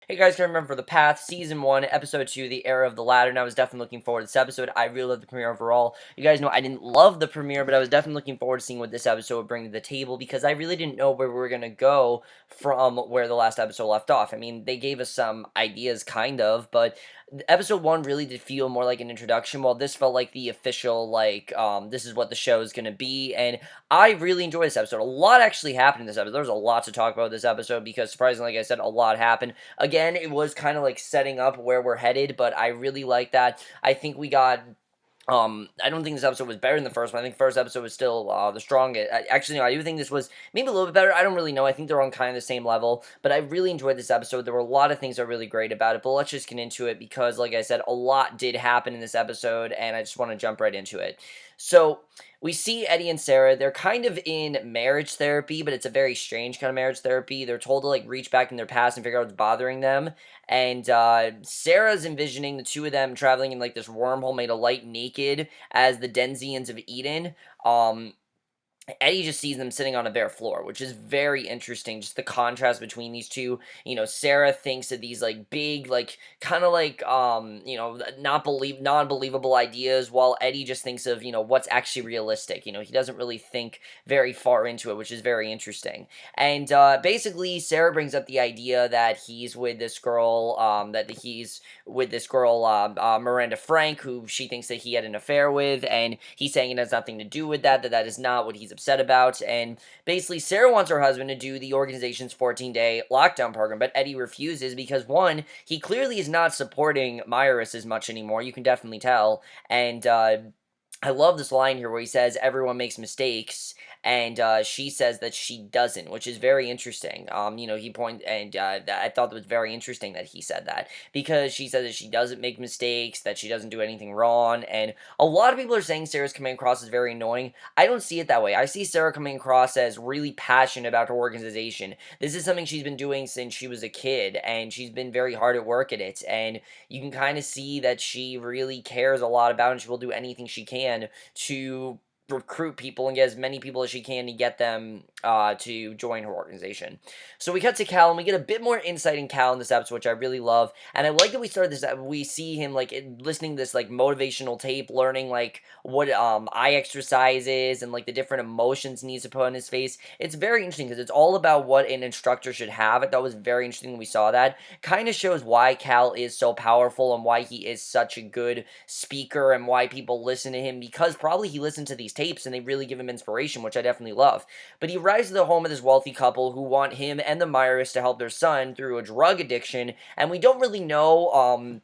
Hey guys, can remember The Path, Season 1, Episode 2, The Era of the Ladder, and I was definitely looking forward to this episode. I really loved the premiere overall. You guys know I didn't love the premiere, but I was definitely looking forward to seeing what this episode would bring to the table, because I really didn't know where we were going to go from where the last episode left off. I mean, they gave us some ideas, kind of, but episode 1 really did feel more like an introduction, while this felt like the official, this is what the show is going to be, and I really enjoyed this episode. A lot actually happened in this episode. There's a lot to talk about this episode, because surprisingly, like I said, a lot happened. Again, it was kind of like setting up where we're headed, but I really like that. I think we got I don't think this episode was better than the first one. I think the first episode was still the strongest. Actually, no, I do think this was maybe a little bit better. I don't really know. I think they're on kind of the same level, but I really enjoyed this episode. There were a lot of things that are really great about it, but let's just get into it because, like I said, a lot did happen in this episode, and I just want to jump right into it. So, we see Eddie and Sarah. They're kind of in marriage therapy, but it's a very strange kind of marriage therapy. They're told to like reach back in their past and figure out what's bothering them. And Sarah's envisioning the two of them traveling in like this wormhole made of light naked as the Denzians of Eden. Um, Eddie just sees them sitting on a bare floor, which is very interesting. Just the contrast between these two. Sarah thinks of these like big, like kind of like non-believable ideas, while Eddie just thinks of what's actually realistic. He doesn't really think very far into it, which is very interesting. And basically, Sarah brings up the idea that he's with this girl, Miranda Frank, who she thinks that he had an affair with, and he's saying it has nothing to do with that. That is not what he's upset about. And basically, Sarah wants her husband to do the organization's 14-day lockdown program, but Eddie refuses because, one, he clearly is not supporting Meyerists as much anymore. You can definitely tell. And I love this line here where he says everyone makes mistakes, and she says that she doesn't, which is very interesting. I thought it was very interesting that he said that, because she says that she doesn't make mistakes, that she doesn't do anything wrong, and a lot of people are saying Sarah's coming across as very annoying. I don't see it that way. I see Sarah coming across as really passionate about her organization. This is something she's been doing since she was a kid, and she's been very hard at work at it, and you can kind of see that she really cares a lot about it, and she will do anything she can to recruit people and get as many people as she can to get them to join her organization. So we cut to Cal, and we get a bit more insight in Cal in this episode, which I really love. And I like that we started this. We see him like listening to this like motivational tape, learning like what eye exercises and like the different emotions he needs to put on his face. It's very interesting because it's all about what an instructor should have. I thought it was very interesting when we saw that. Kind of shows why Cal is so powerful and why he is such a good speaker and why people listen to him, because probably he listened to these tapes and they really give him inspiration, which I definitely love. But he arrives at the home of this wealthy couple who want him and the Meyerists to help their son through a drug addiction, and we don't really know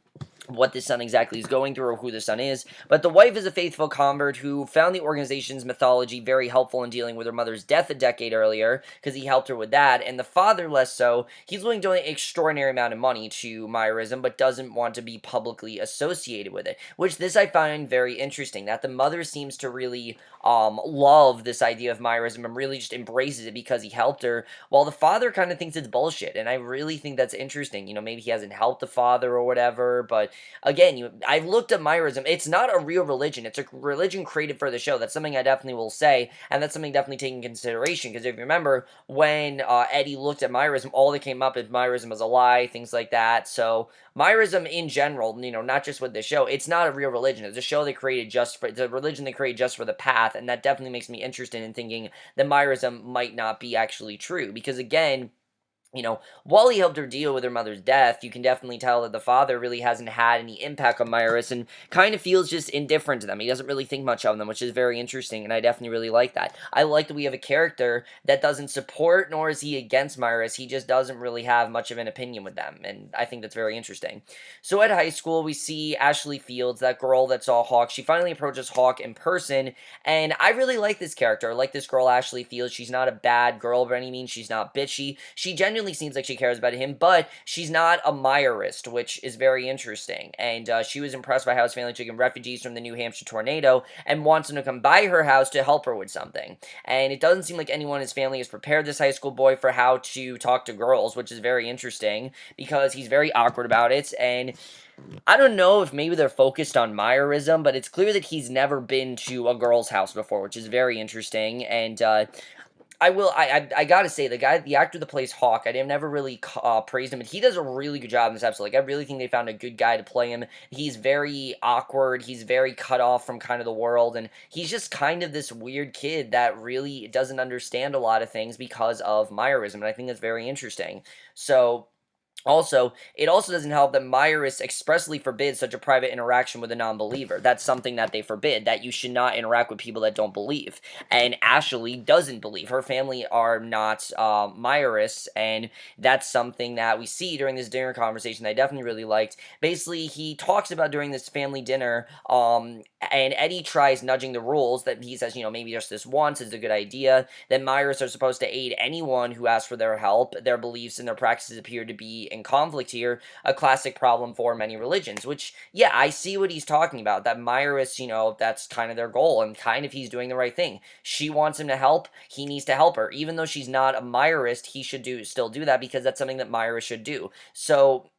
what the son exactly is going through or who the son is, but the wife is a faithful convert who found the organization's mythology very helpful in dealing with her mother's death a decade earlier, because he helped her with that, and the father less so. He's willing to donate an extraordinary amount of money to Meyerism, but doesn't want to be publicly associated with it, which this I find very interesting, that the mother seems to really love this idea of Meyerism and really just embraces it because he helped her, while the father kind of thinks it's bullshit, and I really think that's interesting. Maybe he hasn't helped the father or whatever, but again, I've looked at Myerism. It's not a real religion. It's a religion created for the show. That's something I definitely will say, and that's something definitely taken into consideration, because if you remember, when Eddie looked at Myerism, all that came up is Myerism was a lie, things like that. So Myerism in general, not just with the show, it's not a real religion. It's a show they created it's a religion they created just for the path, and that definitely makes me interested in thinking that Myerism might not be actually true, because again, while he helped her deal with her mother's death, you can definitely tell that the father really hasn't had any impact on Meyerists and kind of feels just indifferent to them. He doesn't really think much of them, which is very interesting, and I definitely really like that. I like that we have a character that doesn't support nor is he against Meyerists. He just doesn't really have much of an opinion with them, and I think that's very interesting. So at high school, we see Ashley Fields, that girl that saw Hawk. She finally approaches Hawk in person, and I really like this character. I like this girl, Ashley Fields. She's not a bad girl by any means. She's not bitchy. She genuinely seems like she cares about him, but she's not a Meyerist, which is very interesting. And she was impressed by how his family took in refugees from the New Hampshire tornado and wants him to come by her house to help her with something. And it doesn't seem like anyone in his family has prepared this high school boy for how to talk to girls, which is very interesting because he's very awkward about it. And I don't know if maybe they're focused on Meyerism, but it's clear that he's never been to a girl's house before, which is very interesting. And I will. I gotta say, the actor that plays Hawk, I never really praised him, and he does a really good job in this episode. Like, I really think they found a good guy to play him. He's very awkward. He's very cut off from kind of the world, and he's just kind of this weird kid that really doesn't understand a lot of things because of Meyerism, and I think that's very interesting. So. Also, it also doesn't help that Meyerists expressly forbid such a private interaction with a non-believer. That's something that they forbid, that you should not interact with people that don't believe. And Ashley doesn't believe. Her family are not Meyerists, and that's something that we see during this dinner conversation that I definitely really liked. Basically, he talks about during this family dinner, and Eddie tries nudging the rules, that he says, maybe just this once is a good idea, that Meyerists are supposed to aid anyone who asks for their help. Their beliefs and their practices appear to be in conflict here, a classic problem for many religions, which, yeah, I see what he's talking about, that Meyerists, that's kind of their goal, and kind of he's doing the right thing. She wants him to help, he needs to help her. Even though she's not a Meyerist, he should still do that, because that's something that Meyerists should do. So,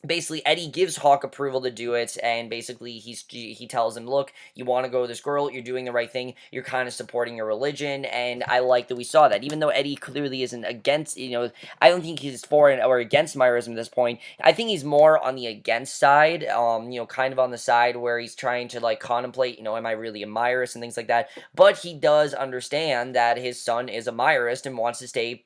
basically Eddie gives Hawk approval to do it, and basically he tells him, look, you want to go with this girl, you're doing the right thing, you're kind of supporting your religion. And I like that we saw that, even though Eddie clearly isn't against, I don't think he's for or against Myerism at this point. I think he's more on the against side, kind of on the side where he's trying to like contemplate, am I really a Meyerist and things like that. But he does understand that his son is a Meyerist and wants to stay,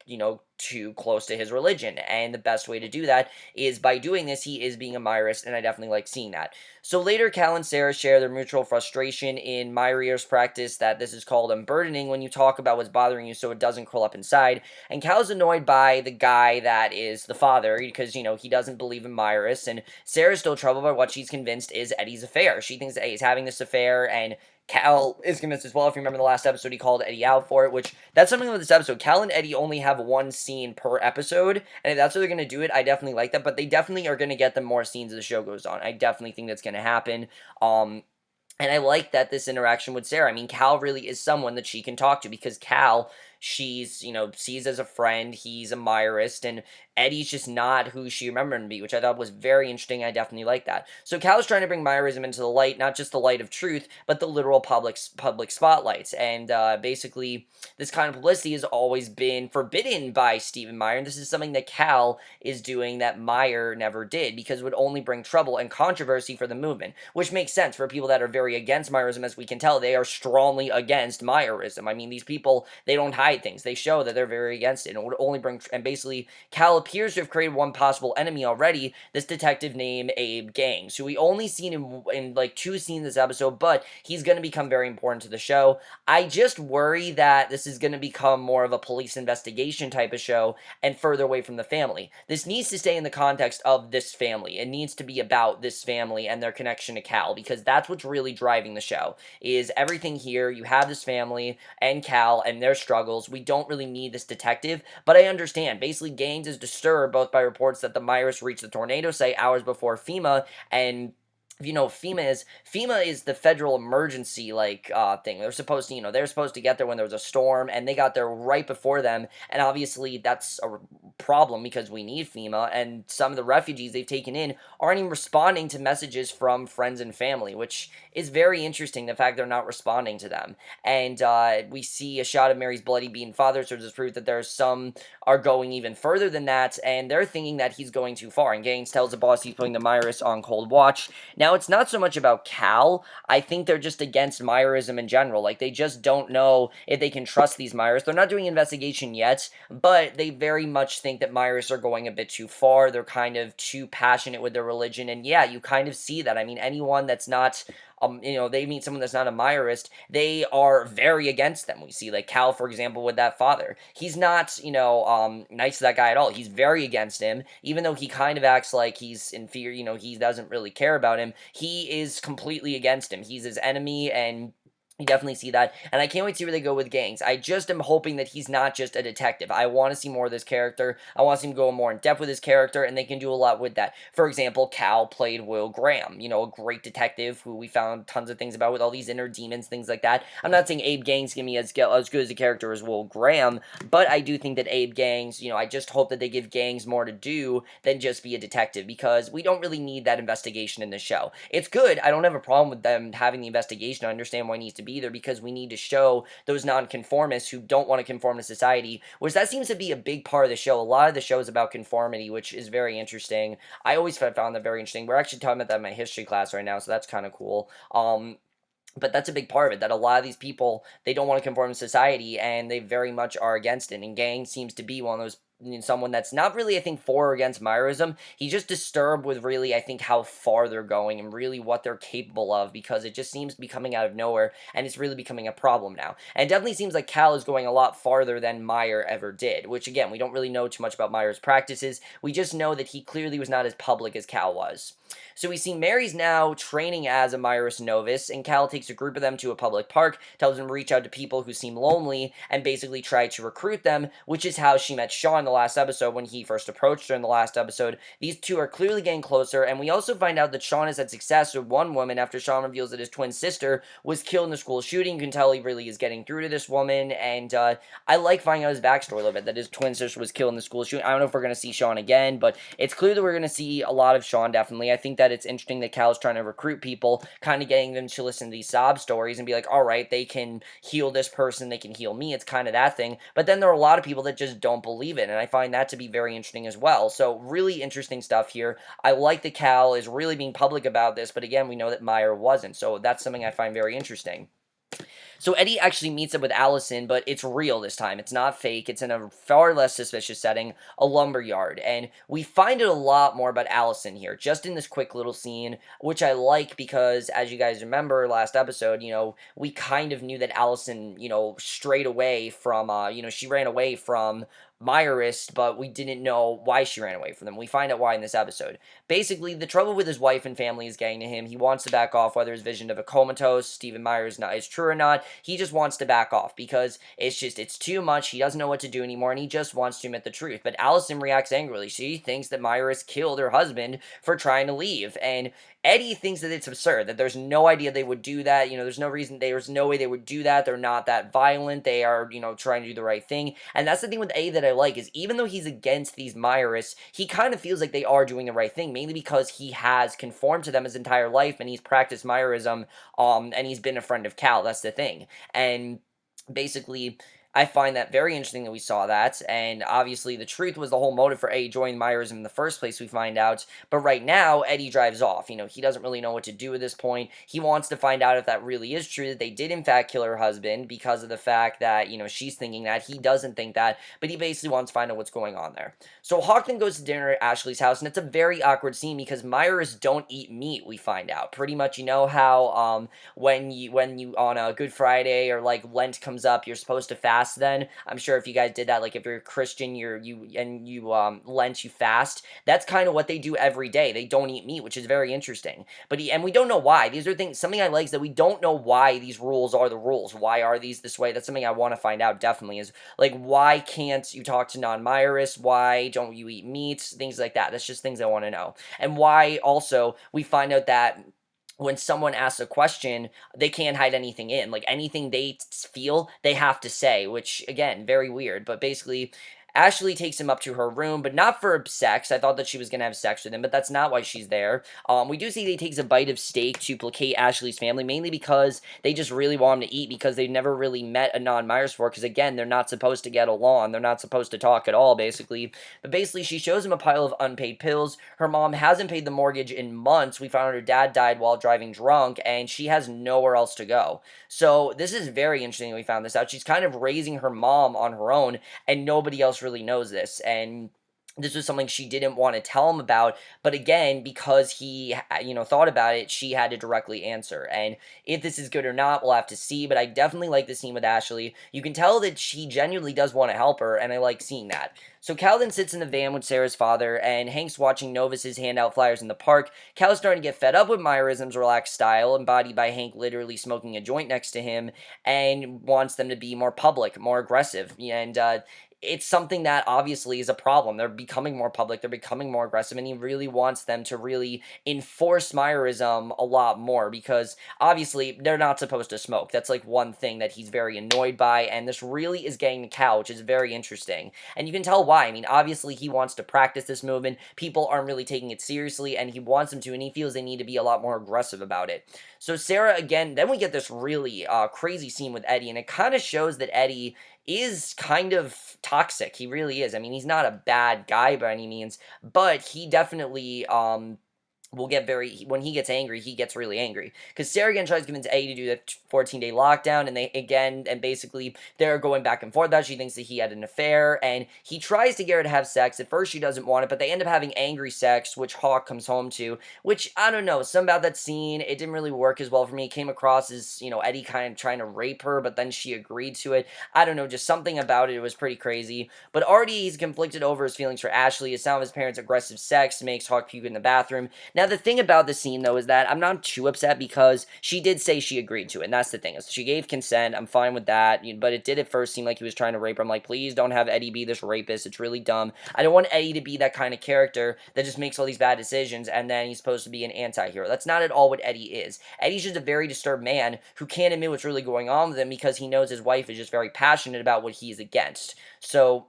too close to his religion, and the best way to do that is by doing this. He is being a Meyerist, and I definitely like seeing that. So later, Cal and Sarah share their mutual frustration in Meyer's practice, that this is called unburdening, when you talk about what's bothering you so it doesn't curl up inside. And Cal's annoyed by the guy that is the father, because, he doesn't believe in Meyerists, and Sarah's still troubled by what she's convinced is Eddie's affair. She thinks that he's having this affair, and Cal is convinced as well. If you remember the last episode, he called Eddie out for it, which, that's something with this episode. Cal and Eddie only have one scene per episode, and if that's how they're going to do it, I definitely like that, but they definitely are going to get them more scenes as the show goes on. I definitely think that's going to happen. And I like that this interaction with Sarah. I mean, Cal really is someone that she can talk to, because Cal, she's, sees as a friend. He's a Meyerist, and Eddie's just not who she remembered him to be, which I thought was very interesting. I definitely like that. So Cal's trying to bring Meyerism into the light, not just the light of truth, but the literal public spotlights. And basically, this kind of publicity has always been forbidden by Stephen Meyer, and this is something that Cal is doing that Meyer never did, because it would only bring trouble and controversy for the movement, which makes sense for people that are very against Meyerism. As we can tell, they are strongly against Meyerism. I mean, these people, they don't hide things. They show that they're very against it, and it would only bring, and basically, Cal appears to have created one possible enemy already, this detective named Abe Gangs, who we only seen in like 2 scenes this episode, but he's going to become very important to the show. I just worry that this is going to become more of a police investigation type of show and further away from the family. This needs to stay in the context of this family. It needs to be about this family and their connection to Cal, because that's what's really driving the show, is everything here. You have this family and Cal and their struggles. We don't really need this detective, but I understand. Basically, Gaines is disturbed both by reports that the Meyerists reached the tornado site hours before FEMA, and FEMA is the federal emergency thing. They're supposed to get there when there was a storm, and they got there right before them. And obviously that's a problem, because we need FEMA, and some of the refugees they've taken in aren't even responding to messages from friends and family, which is very interesting, the fact they're not responding to them. And we see a shot of Mary's bloody beaten father, so there's proof that there's some are going even further than that, and they're thinking that he's going too far. And Gaines tells the boss he's putting the Meyerists on cold watch. Now, it's not so much about Cal. I think they're just against Meyerism in general. Like, they just don't know if they can trust these Meyerists. They're not doing an investigation yet, but they very much think that Meyerists are going a bit too far. They're kind of too passionate with their religion, and yeah, you kind of see that. I mean, anyone that's not they meet someone that's not a Meyerist, they are very against them. We see, like, Cal, for example, with that father. He's not, nice to that guy at all. He's very against him, even though he kind of acts like he's in fear, he doesn't really care about him. He is completely against him. He's his enemy, and you definitely see that, and I can't wait to see where they go with Gangs. I just am hoping that he's not just a detective. I want to see more of this character. I want to see him go more in depth with his character, and they can do a lot with that. For example, Cal played Will Graham, a great detective who we found tons of things about with all these inner demons, things like that. I'm not saying Abe Gangs can be as good as a character as Will Graham, but I do think that Abe Gangs, I just hope that they give Gangs more to do than just be a detective, because we don't really need that investigation in the show. It's good. I don't have a problem with them having the investigation. I understand why it needs to be be there because we need to show those nonconformists who don't want to conform to society, which that seems to be a big part of the show. A lot of the show is about conformity, which is very interesting. I always found that very interesting. We're actually talking about that in my history class right now, so that's kind of cool. But that's a big part of it, that a lot of these people, they don't want to conform to society, and they very much are against it. And Gang seems to be one of those, someone that's not really, I think, for or against Meyerism. He's just disturbed with really, I think, how far they're going and really what they're capable of, because it just seems to be coming out of nowhere, and it's really becoming a problem now. And it definitely seems like Cal is going a lot farther than Meyer ever did, which, again, we don't really know too much about Meyer's practices. We just know that he clearly was not as public as Cal was. So we see Mary's now training as a Meyerist Novus, and Cal takes a group of them to a public park, tells them to reach out to people who seem lonely, and basically try to recruit them, which is how she met Sean in the last episode when he first approached her in the last episode. These two are clearly getting closer, and we also find out that Sean has had success with one woman after Sean reveals that his twin sister was killed in the school shooting. You can tell he really is getting through to this woman, and I like finding out his backstory a little bit, that his twin sister was killed in the school shooting. I don't know if we're going to see Sean again, but it's clear that we're going to see a lot of Sean, definitely. I think that it's interesting that Cal's trying to recruit people, kind of getting them to listen to these sob stories and be like, all right, they can heal this person, they can heal me. It's kind of that thing. But then there are a lot of people that just don't believe it, and I find that to be very interesting as well. So really interesting stuff here. I like that Cal is really being public about this, but again, we know that Meyer wasn't, so that's something I find very interesting. So Eddie actually meets up with Alison, but it's real this time. It's not fake. It's in a far less suspicious setting, a lumber yard. And we find out a lot more about Alison here, just in this quick little scene, which I like because, as you guys remember last episode, we kind of knew that Alison, strayed away from, she ran away from Meyerists, but we didn't know why she ran away from them. We find out why in this episode. Basically, the trouble with his wife and family is getting to him. He wants to back off, whether his vision of a comatose Stephen Meyer is true or not. He just wants to back off because it's too much. He doesn't know what to do anymore, and he just wants to admit the truth. But Alison reacts angrily. She thinks that Meyerists killed her husband for trying to leave, and Eddie thinks that it's absurd, that there's no idea they would do that. There's no way they would do that. They're not that violent. They are, trying to do the right thing. And that's the thing with Eddie that I like, is even though he's against these Meyerists, he kind of feels like they are doing the right thing, mainly because he has conformed to them his entire life, and he's practiced Meyerism, and he's been a friend of Cal. That's the thing. And basically, I find that very interesting that we saw that, and obviously the truth was the whole motive for Eddie joining Myerism in the first place, we find out. But right now, Eddie drives off. He doesn't really know what to do at this point. He wants to find out if that really is true, that they did in fact kill her husband, because of the fact that, she's thinking that. He doesn't think that, but he basically wants to find out what's going on there. So Hawk then goes to dinner at Ashley's house, and it's a very awkward scene because Meyerists don't eat meat, we find out. Pretty much, how when you on a Good Friday or like Lent comes up, you're supposed to fast. Then I'm sure if you guys did that, like if you're a Christian, you Lent, you fast. That's kind of what they do every day. They don't eat meat, which is very interesting. And we don't know why. These are things. Something I like is that we don't know why these rules are the rules. Why are these this way? That's something I want to find out. Definitely is like, why can't you talk to non-Meyerists? Why don't you eat meats? Things like that. That's just things I want to know. And why also we find out that when someone asks a question, they can't hide anything in. Like, anything they feel, they have to say, which, again, very weird. But basically, Ashley takes him up to her room, but not for sex. I thought that she was going to have sex with him, but that's not why she's there. We do see that he takes a bite of steak to placate Ashley's family, mainly because they just really want him to eat, because they've never really met a non-Myers before, because, again, they're not supposed to get along. They're not supposed to talk at all, basically. But basically, she shows him a pile of unpaid bills. Her mom hasn't paid the mortgage in months. We found out her dad died while driving drunk, and she has nowhere else to go. So this is very interesting that we found this out. She's kind of raising her mom on her own, and nobody else really knows this. And this was something she didn't want to tell him about, but again, because he, thought about it, she had to directly answer. And if this is good or not, we'll have to see, but I definitely like the scene with Ashley. You can tell that she genuinely does want to help her, and I like seeing that. So Cal then sits in the van with Sarah's father, and Hank's watching Novus's hand out flyers in the park. Cal's starting to get fed up with Meyerism's relaxed style, embodied by Hank literally smoking a joint next to him, and wants them to be more public, more aggressive. And it's something that obviously is a problem. They're becoming more public, they're becoming more aggressive, and he really wants them to really enforce Meyerism a lot more because obviously they're not supposed to smoke. That's like one thing that he's very annoyed by, and this really is getting to Cal, which is very interesting. And you can tell why. I mean, obviously he wants to practice this movement. People aren't really taking it seriously, and he wants them to, and he feels they need to be a lot more aggressive about it. So Sarah, again, then we get this really crazy scene with Eddie, and it kind of shows that Eddie is kind of toxic. He really is. I mean, he's not a bad guy by any means, but he definitely will get when he gets angry, he gets really angry. Because Sarah again tries to convince Eddie to do the 14-day lockdown, and basically they're going back and forth that she thinks that he had an affair, and he tries to get her to have sex. At first she doesn't want it, but they end up having angry sex, which Hawk comes home to, which, I don't know, something about that scene, it didn't really work as well for me. It came across as, Eddie kind of trying to rape her, but then she agreed to it. I don't know, just something about it was pretty crazy. But already he's conflicted over his feelings for Ashley. His sound of his parents' aggressive sex makes Hawk puke in the bathroom. Now, the thing about the scene, though, is that I'm not too upset because she did say she agreed to it, and that's the thing. She gave consent. I'm fine with that, but it did at first seem like he was trying to rape her. I'm like, please don't have Eddie be this rapist. It's really dumb. I don't want Eddie to be that kind of character that just makes all these bad decisions, and then he's supposed to be an anti-hero. That's not at all what Eddie is. Eddie's just a very disturbed man who can't admit what's really going on with him because he knows his wife is just very passionate about what he's against. So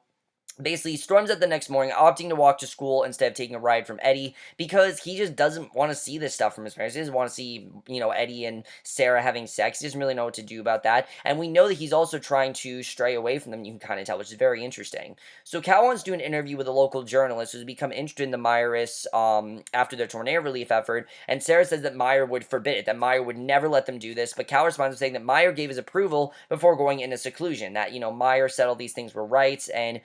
basically, he storms out the next morning, opting to walk to school instead of taking a ride from Eddie because he just doesn't want to see this stuff from his parents. He doesn't want to see, Eddie and Sarah having sex. He doesn't really know what to do about that. And we know that he's also trying to stray away from them, you can kind of tell, which is very interesting. So Cal wants to do an interview with a local journalist who's become interested in the Meyerists after their tornado relief effort, and Sarah says that Meyer would forbid it, that Meyer would never let them do this, but Cal responds saying that Meyer gave his approval before going into seclusion, that, Meyer said all these things were right, and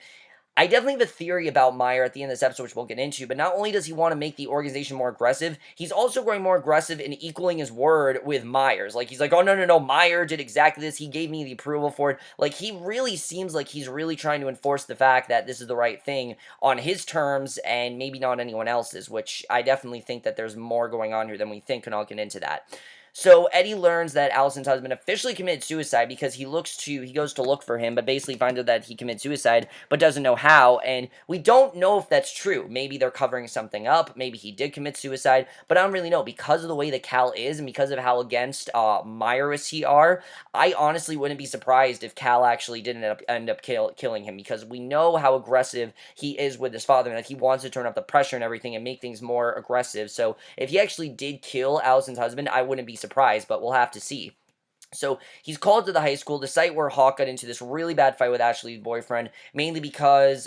I definitely have a theory about Meyer at the end of this episode, which we'll get into, but not only does he want to make the organization more aggressive, he's also growing more aggressive in equaling his word with Meyer's. Like, he's like, oh, no, Meyer did exactly this, he gave me the approval for it. Like, he really seems like he's really trying to enforce the fact that this is the right thing on his terms, and maybe not anyone else's, which I definitely think that there's more going on here than we think, and I'll get into that. So Eddie learns that Allison's husband officially committed suicide because he goes to look for him, but basically finds out that he committed suicide, but doesn't know how, and we don't know if that's true. Maybe they're covering something up, maybe he did commit suicide, but I don't really know. Because of the way that Cal is, and because of how against Meyerists he are, I honestly wouldn't be surprised if Cal actually didn't end up killing him, because we know how aggressive he is with his father, and that he wants to turn up the pressure and everything and make things more aggressive. So if he actually did kill Allison's husband, I wouldn't be surprised, but we'll have to see. So he's called to the high school, the site where Hawk got into this really bad fight with Ashley's boyfriend, mainly because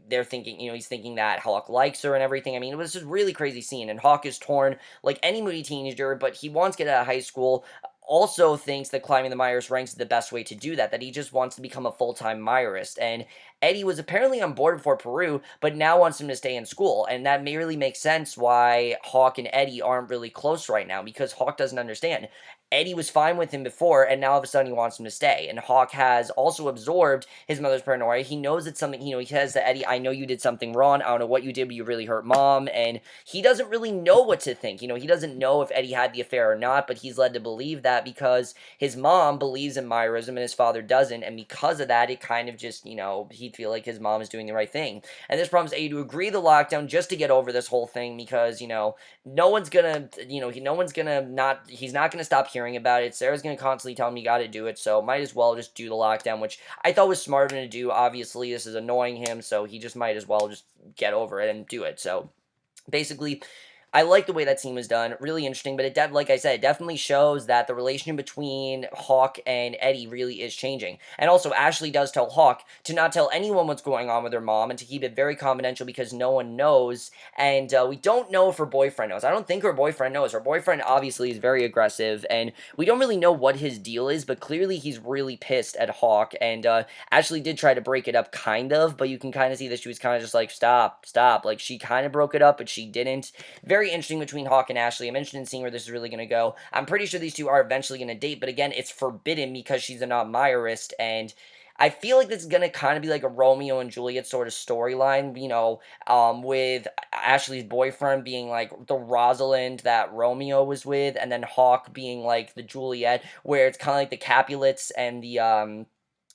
they're thinking, he's thinking that Hawk likes her and everything. I mean, it was just a really crazy scene, and Hawk is torn like any moody teenager, but he wants to get out of high school. Also thinks that climbing the Meyerist ranks is the best way to do that, that he just wants to become a full-time Meyerist. And Eddie was apparently on board before Peru, but now wants him to stay in school. And that may really make sense why Hawk and Eddie aren't really close right now, because Hawk doesn't understand. Eddie was fine with him before, and now all of a sudden he wants him to stay. And Hawk has also absorbed his mother's paranoia. He knows it's something, he says to Eddie, I know you did something wrong. I don't know what you did, but you really hurt Mom. And he doesn't really know what to think. He doesn't know if Eddie had the affair or not, but he's led to believe that because his mom believes in Myerism and his father doesn't. And because of that, it kind of just, he'd feel like his mom is doing the right thing. And this prompts Eddie to agree to the lockdown just to get over this whole thing because, no one's gonna, he's not gonna stop hearing about it. Sarah's gonna constantly tell him you gotta do it, so might as well just do the lockdown, which I thought was smart of him to do. Obviously, this is annoying him, so he just might as well just get over it and do it. So basically, I like the way that scene was done. Really interesting, but like I said, it definitely shows that the relation between Hawk and Eddie really is changing. And also, Ashley does tell Hawk to not tell anyone what's going on with her mom and to keep it very confidential because no one knows. And we don't know if her boyfriend knows. I don't think her boyfriend knows. Her boyfriend obviously is very aggressive, and we don't really know what his deal is, but clearly he's really pissed at Hawk. And Ashley did try to break it up, kind of, but you can kind of see that she was kind of just like, stop. Like, she kind of broke it up, but she didn't. Very interesting between Hawk and Ashley. I'm interested in seeing where this is really going to go. I'm pretty sure these two are eventually going to date, but again, it's forbidden because she's a non-Meyerist, and I feel like this is going to kind of be like a Romeo and Juliet sort of storyline, with Ashley's boyfriend being like the Rosalind that Romeo was with, and then Hawk being like the Juliet, where it's kind of like the Capulets and the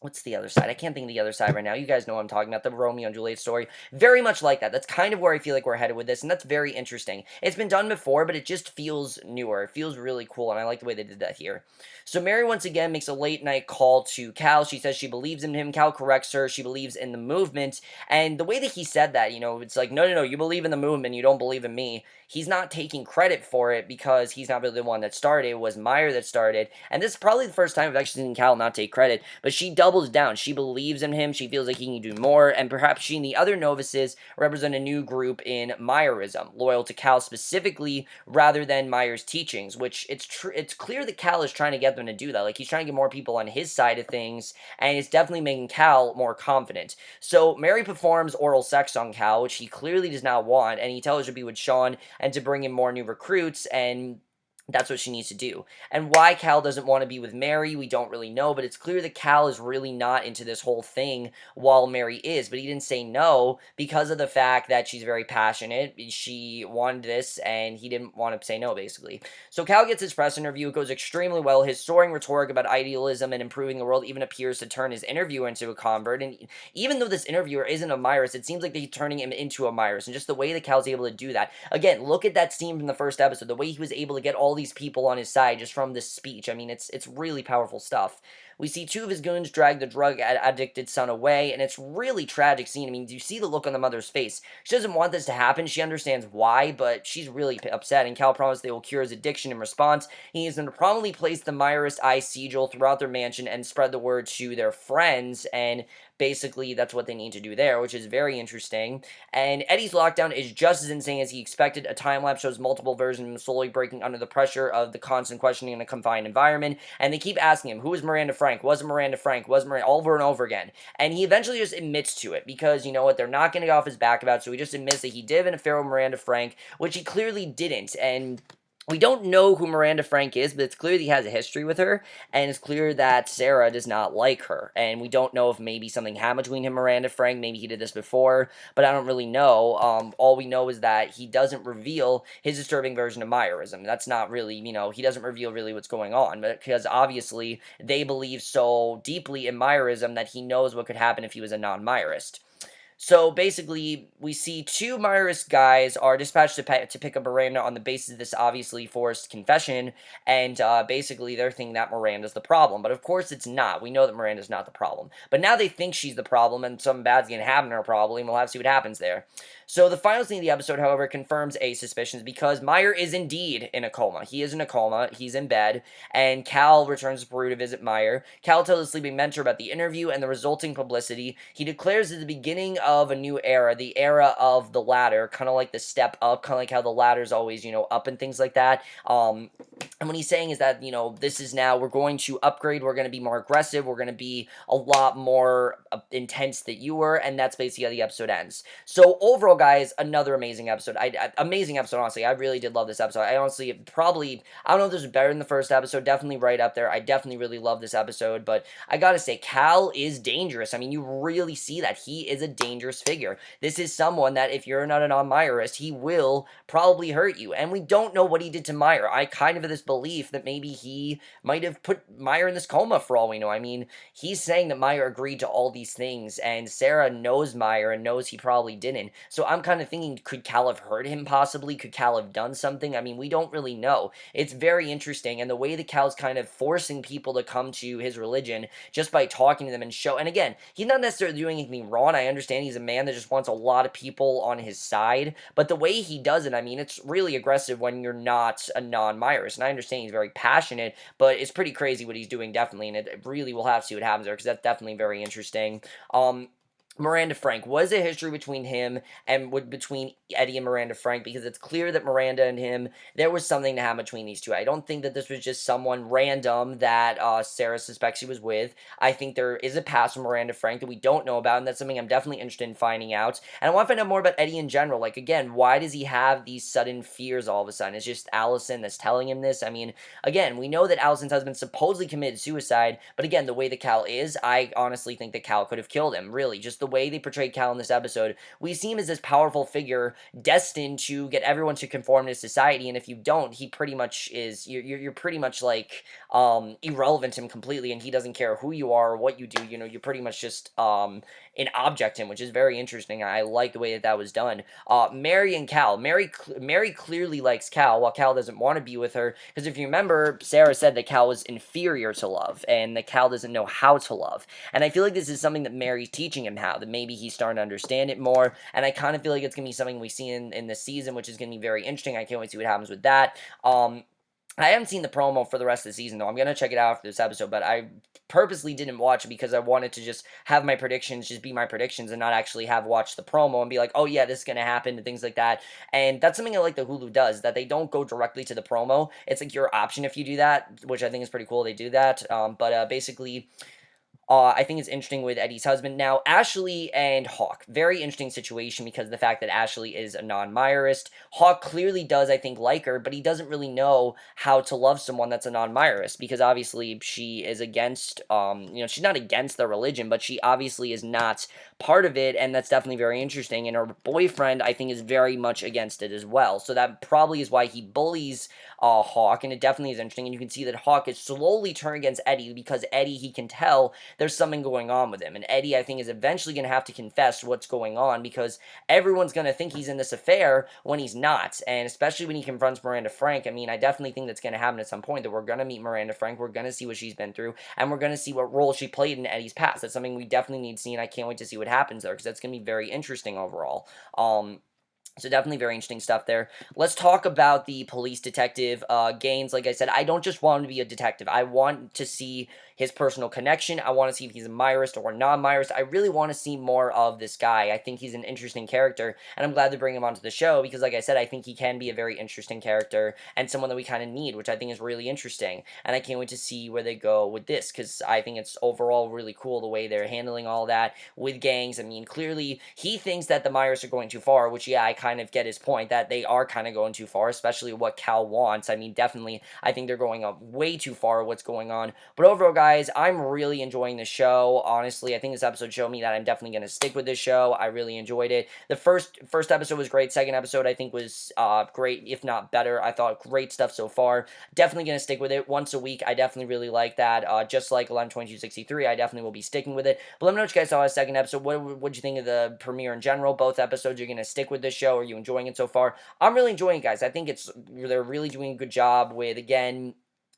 what's the other side? I can't think of the other side right now. You guys know what I'm talking about, the Romeo and Juliet story. Very much like that. That's kind of where I feel like we're headed with this, and that's very interesting. It's been done before, but it just feels newer. It feels really cool, and I like the way they did that here. So Mary once again makes a late night call to Cal. She says she believes in him. Cal corrects her. She believes in the movement, and the way that he said that, it's like, no, no, no, you believe in the movement, you don't believe in me. He's not taking credit for it because he's not really the one that started. It was Meyer that started, and this is probably the first time I've actually seen Cal not take credit, but she doubles down. She believes in him. She feels like he can do more, and perhaps she and the other novices represent a new group in Meyerism, loyal to Cal specifically rather than Meyer's teachings, which it's clear that Cal is trying to get them to do that. Like, he's trying to get more people on his side of things, and it's definitely making Cal more confident. So Mary performs oral sex on Cal, which he clearly does not want, and he tells her to be with Sean and to bring in more new recruits, and that's what she needs to do. And why Cal doesn't want to be with Mary, we don't really know, but it's clear that Cal is really not into this whole thing while Mary is. But he didn't say no because of the fact that she's very passionate. She wanted this, and he didn't want to say no, basically. So Cal gets his press interview. It goes extremely well. His soaring rhetoric about idealism and improving the world even appears to turn his interviewer into a convert. And even though this interviewer isn't a Meyerist, it seems like he's turning him into a Meyerist. And just the way that Cal's able to do that. Again, look at that scene from the first episode. The way he was able to get all these people on his side just from this speech. I mean, it's really powerful stuff. We see two of his goons drag the drug-addicted son away, and it's really tragic scene. I mean, do you see the look on the mother's face? She doesn't want this to happen. She understands why, but she's really upset, and Cal promises they will cure his addiction in response. He needs them to promptly place the Meyerist eye sigil throughout their mansion and spread the word to their friends, and basically that's what they need to do there, which is very interesting. And Eddie's lockdown is just as insane as he expected. A time-lapse shows multiple versions of him slowly breaking under the pressure of the constant questioning in a confined environment, and they keep asking him, who is Miranda Frank? Was it Miranda Frank? Was Miranda? Over and over again. And he eventually just admits to it, because, you know what, they're not going to get off his back about it, so he just admits that he did have an affair with Miranda Frank, which he clearly didn't, and we don't know who Miranda Frank is, but it's clear that he has a history with her, and it's clear that Sarah does not like her, and we don't know if maybe something happened between him and Miranda Frank. Maybe he did this before, but I don't really know. All we know is that he doesn't reveal his disturbing version of Meyerism. That's not really, he doesn't reveal really what's going on, but because obviously they believe so deeply in Meyerism that he knows what could happen if he was a non-Meyerist. So basically, we see two Meyerist guys are dispatched to pick up Miranda on the basis of this obviously forced confession, and basically they're thinking that Miranda's the problem. But of course it's not. We know that Miranda's not the problem. But now they think she's the problem, and something bad's going to happen to her probably, and we'll have to see what happens there. So the final scene of the episode, however, confirms A's suspicions because Meyer is indeed in a coma. He is in a coma. He's in bed, and Cal returns to Peru to visit Meyer. Cal tells his sleeping mentor about the interview and the resulting publicity. He declares at the beginning of a new era, the era of the ladder, kind of like the step up, kind of like how the ladder's always, up and things like that. And what he's saying is that, this is now, we're going to upgrade, we're going to be more aggressive, we're going to be a lot more intense than you were, and that's basically how the episode ends. So overall, guys, another amazing episode. Amazing episode, honestly. I really did love this episode. I honestly, probably, I don't know if this was better than the first episode, definitely right up there. I definitely really love this episode, but I gotta say, Cal is dangerous. I mean, you really see that. He is a dangerous figure. This is someone that, if you're not a non-Meyerist, he will probably hurt you, and we don't know what he did to Meyer. I kind of have this belief that maybe he might have put Meyer in this coma for all we know. I mean, he's saying that Meyer agreed to all these things, and Sarah knows Meyer and knows he probably didn't. So I'm kind of thinking, could Cal have hurt him possibly? Could Cal have done something? I mean, we don't really know. It's very interesting, and the way that Cal's kind of forcing people to come to his religion just by talking to them and and again, he's not necessarily doing anything wrong. I understand he's a man that just wants a lot of people on his side, but the way he does it, I mean, it's really aggressive when you're not a non-Meyerist, and I understand he's very passionate, but it's pretty crazy what he's doing, definitely, and it really will have to see what happens there, because that's definitely very interesting. Miranda Frank. Was a history between him and between Eddie and Miranda Frank, because it's clear that Miranda and him, there was something to happen between these two. I don't think that this was just someone random that Sarah suspects she was with. I think there is a past from Miranda Frank that we don't know about, and that's something I'm definitely interested in finding out. And I want to find out more about Eddie in general. Like, again, why does he have these sudden fears all of a sudden? It's just Alison that's telling him this. I mean, again, we know that Alison's husband supposedly committed suicide, but again, the way that Cal is, I honestly think that Cal could have killed him. Really, just the the way they portrayed Cal in this episode, we see him as this powerful figure destined to get everyone to conform to society, and if you don't, he pretty much is, you're pretty much like, irrelevant to him completely, and he doesn't care who you are or what you do, you're pretty much just, an object to him, which is very interesting. I like the way that that was done. Mary and Cal. Mary clearly likes Cal, while Cal doesn't want to be with her, because if you remember, Sarah said that Cal was inferior to love, and that Cal doesn't know how to love, and I feel like this is something that Mary's teaching him how, that maybe he's starting to understand it more, and I kind of feel like it's going to be something we see in this season, which is going to be very interesting. I can't wait to see what happens with that. I haven't seen the promo for the rest of the season, though. I'm going to check it out after this episode, but I purposely didn't watch it because I wanted to just have my predictions just be my predictions and not actually have watched the promo and be like, oh yeah, this is going to happen and things like that. And that's something I like that Hulu does, that they don't go directly to the promo. It's like your option if you do that, which I think is pretty cool they do that. But basically, I think it's interesting with Eddie's husband. Now, Ashley and Hawk. Very interesting situation because of the fact that Ashley is a non-Meyerist. Hawk clearly does, I think, like her, but he doesn't really know how to love someone that's a non-Meyerist because obviously she is against, she's not against the religion, but she obviously is not part of it, and that's definitely very interesting. And her boyfriend, I think, is very much against it as well. So that probably is why he bullies Hawk, and it definitely is interesting. And you can see that Hawk is slowly turning against Eddie because Eddie, he can tell there's something going on with him. And Eddie, I think, is eventually going to have to confess what's going on because everyone's going to think he's in this affair when he's not. And especially when he confronts Miranda Frank, I mean, I definitely think that's going to happen at some point, that we're going to meet Miranda Frank, we're going to see what she's been through, and we're going to see what role she played in Eddie's past. That's something we definitely need to see, and I can't wait to see what happens there because that's going to be very interesting overall. So definitely very interesting stuff there. Let's talk about the police detective, Gaines. Like I said, I don't just want him to be a detective. I want to see his personal connection. I want to see if he's a Meyerist or non-Meyerist. I really want to see more of this guy. I think he's an interesting character, and I'm glad to bring him onto the show because, like I said, I think he can be a very interesting character and someone that we kind of need, which I think is really interesting. And I can't wait to see where they go with this because I think it's overall really cool the way they're handling all that with gangs. I mean, clearly he thinks that the Meyerists are going too far, which, yeah, I kind of get his point that they are kind of going too far, especially what Cal wants. I mean, definitely, I think they're going up way too far what's going on. But overall, guys, I'm really enjoying the show. Honestly, I think this episode showed me that I'm definitely going to stick with this show. I really enjoyed it. The first episode was great. Second episode, I think, was great, if not better. I thought great stuff so far. Definitely going to stick with it once a week. I definitely really like that. Just like 11/22/63, I definitely will be sticking with it. But let me know what you guys saw in the second episode. What you think of the premiere in general? Both episodes, you're going to stick with this show? Are you enjoying it so far? I'm really enjoying it, guys. I think they're really doing a good job with, again,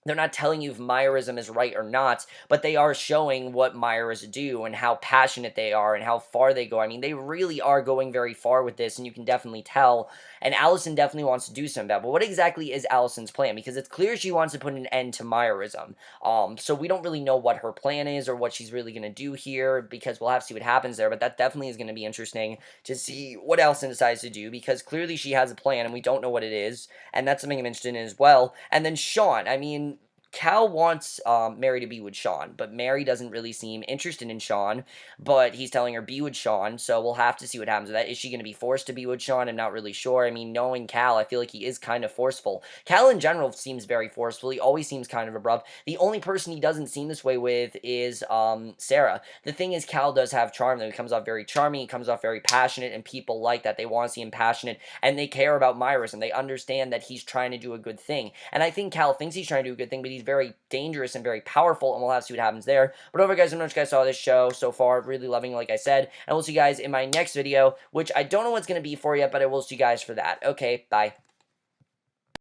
they're not telling you if Meyerism is right or not, but they are showing what Meyerists do and how passionate they are and how far they go. I mean, they really are going very far with this, and you can definitely tell. And Alison definitely wants to do some of that. But what exactly is Alison's plan? Because it's clear she wants to put an end to Meyerism. So we don't really know what her plan is or what she's really going to do here because we'll have to see what happens there. But that definitely is going to be interesting to see what Alison decides to do because clearly she has a plan and we don't know what it is. And that's something I'm interested in as well. And then Sean, I mean, Cal wants Mary to be with Sean, but Mary doesn't really seem interested in Sean, but he's telling her be with Sean, so we'll have to see what happens with that. Is she going to be forced to be with Sean? I'm not really sure. I mean, knowing Cal, I feel like he is kind of forceful. Cal in general seems very forceful. He always seems kind of abrupt. The only person he doesn't seem this way with is Sarah. The thing is, Cal does have charm, though. He comes off very charming, he comes off very passionate, and people like that. They want to see him passionate, and they care about Meyerists, they understand that he's trying to do a good thing. And I think Cal thinks he's trying to do a good thing, but he's very dangerous and very powerful, and we'll have to see what happens there. But overall, guys, I know what you guys saw this show so far. Really loving it, like I said. And we'll see you guys in my next video, which I don't know what's going to be for yet, but I will see you guys for that. Okay, bye.